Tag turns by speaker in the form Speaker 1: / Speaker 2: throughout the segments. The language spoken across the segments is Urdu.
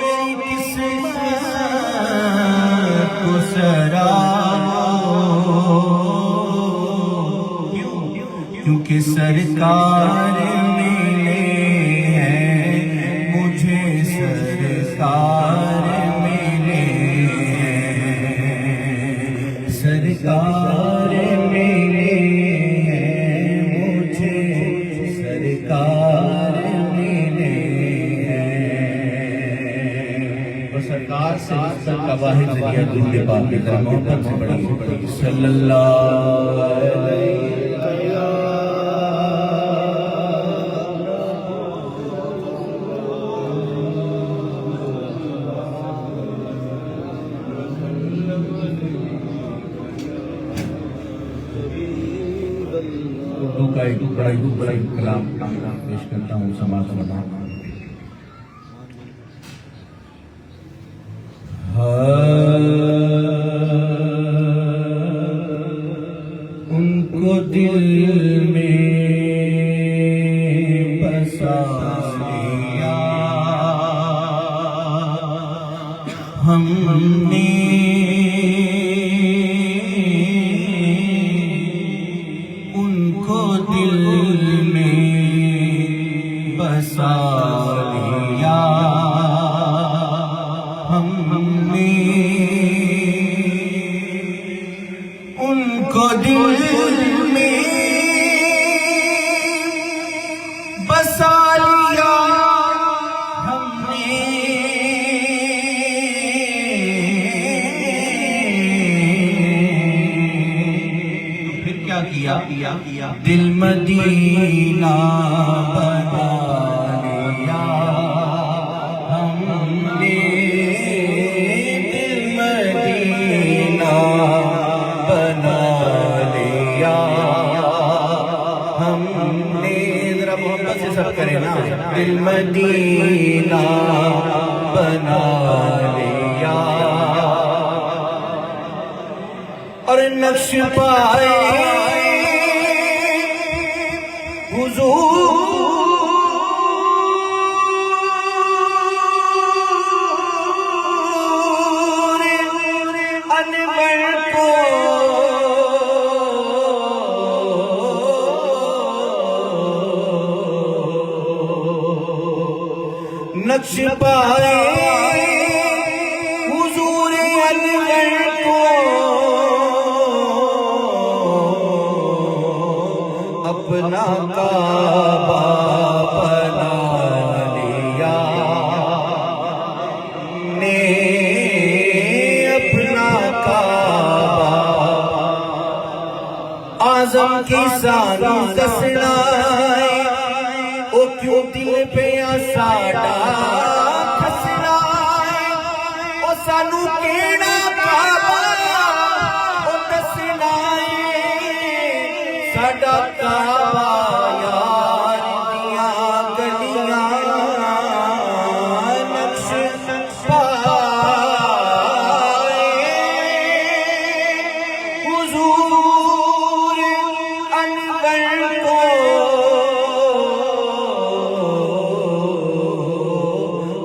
Speaker 1: میری قسمت کو سرامو، کیونکہ سرکار ملے ہیں مجھے، سرکار ملے ہیں، سرکار ملے ہیں مجھے، سرکار ملے ہیں۔ اور سرکار سے رشتہ کا واحد ذریعہ درود پاک کی طرح محبت سے پڑھی صلی اللہ علیہ اردو کا ایک بڑا کلام پیش کرتا ہوں، سماعت فرمائیں۔ ان کو دل میں بسا لیا ہم نے، دل میں بسا لیا ہم نے، ان کو دل میں بسا لیا ہم نے، پھر کیا کیا؟ دل مدینہ بنا لیا ہم نے، دل مدینہ بنا لیا ہم نے، ذرا محبت سے سب کریں نا، دل مدینہ بنا لیا، اور نقش پائے حضور انور کو نقش پائے حضور انور کو اپنا کعبہ بنا لیا نے، اپنا کعبہ اعظم کی سانو دسنا، او کیوں دل پہ ساڈا کھسنا، او سانو کیڑا کعبہ او دسنا، ساڈا کعبہ یار دیاں گلیاں نقش پائے حضور انور کو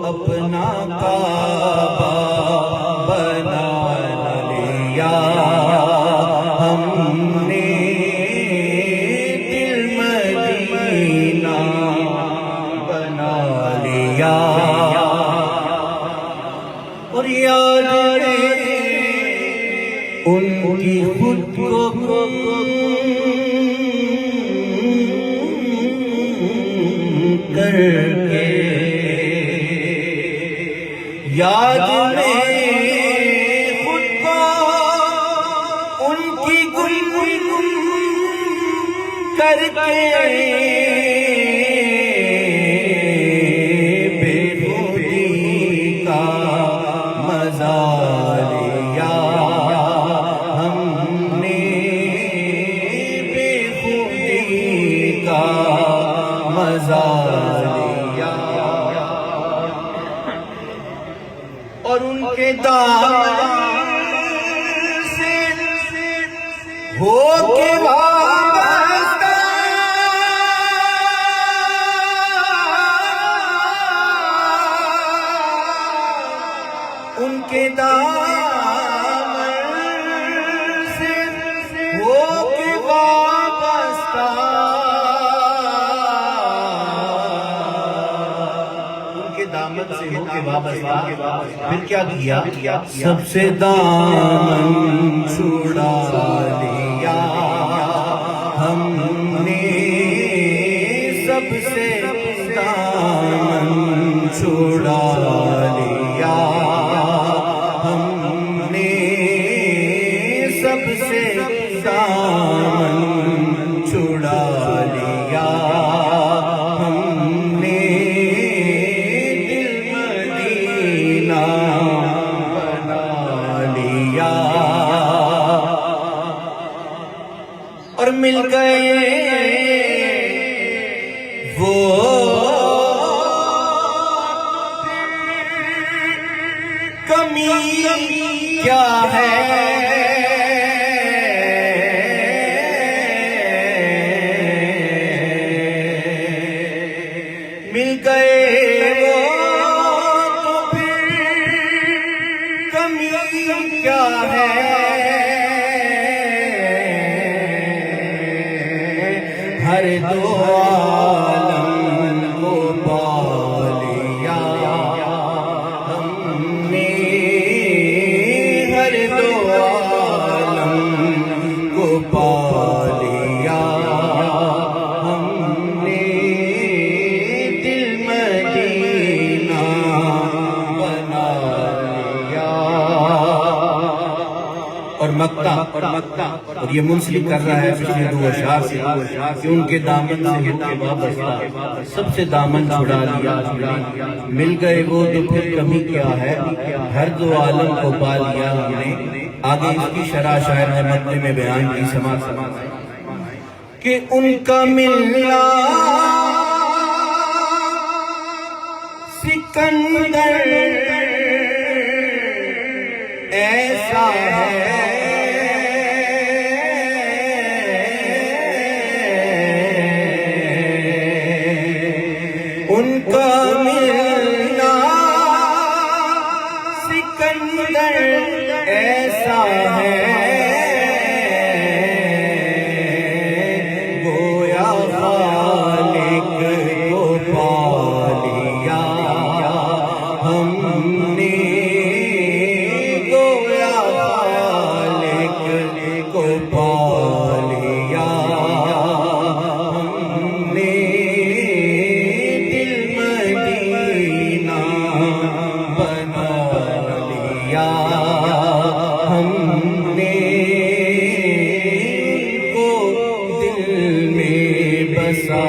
Speaker 1: اپنا کعبہ بنا لیا ہم نے، بنا لیا، اور یاد رہے ان کی خود کو گم کر کے، یاد رہے خود کو ان کی گم کر کے، اور ان کے دامن سے ہو کے وابستہ کے دامن سے ہو کے وابستہ، ان کے دامن سے ہو کے وابستہ، پھر کیا کیا؟ سب سے دامن چھڑا لیا ہم نے، سب سے دامن چھڑا لیا ہم نے، سب سے دامن چھڑا لیا ہم نے، دل مدینہ بنا لیا، اور مل گئے وہ کمی کیا ہے، مل گئے وہ تو پھر کمی کیا ہے، ہر دو عالم کو پا لیا ہم نے، ہر دو عالم کو پا لیا ہم نے، دل مدینہ بنا لیا، اور مکہ اور یہ منسلک کر رہا ہے پچھلے دو اشعار سے کہ ان کے دامن سے ہو کے وابستہ، سب سے دامن چھڑا لیا، مل گئے وہ تو پھر کمی کیا ہے، ہر دو عالم کو پا لیا ہم نے۔ آگے اس کی شرح شاعر نے مقطع میں بیان کی، سماعت کہ ان کا ملنا سکندر ایسا ہے، ان کا ملنا سکندر ایسا ہے، گویا خالق کو پا لیا ہم نے، گویا خالق کو پا لیا ہم نے، دل مدینہ بنا لیا ہم نے، کو دل میں بسا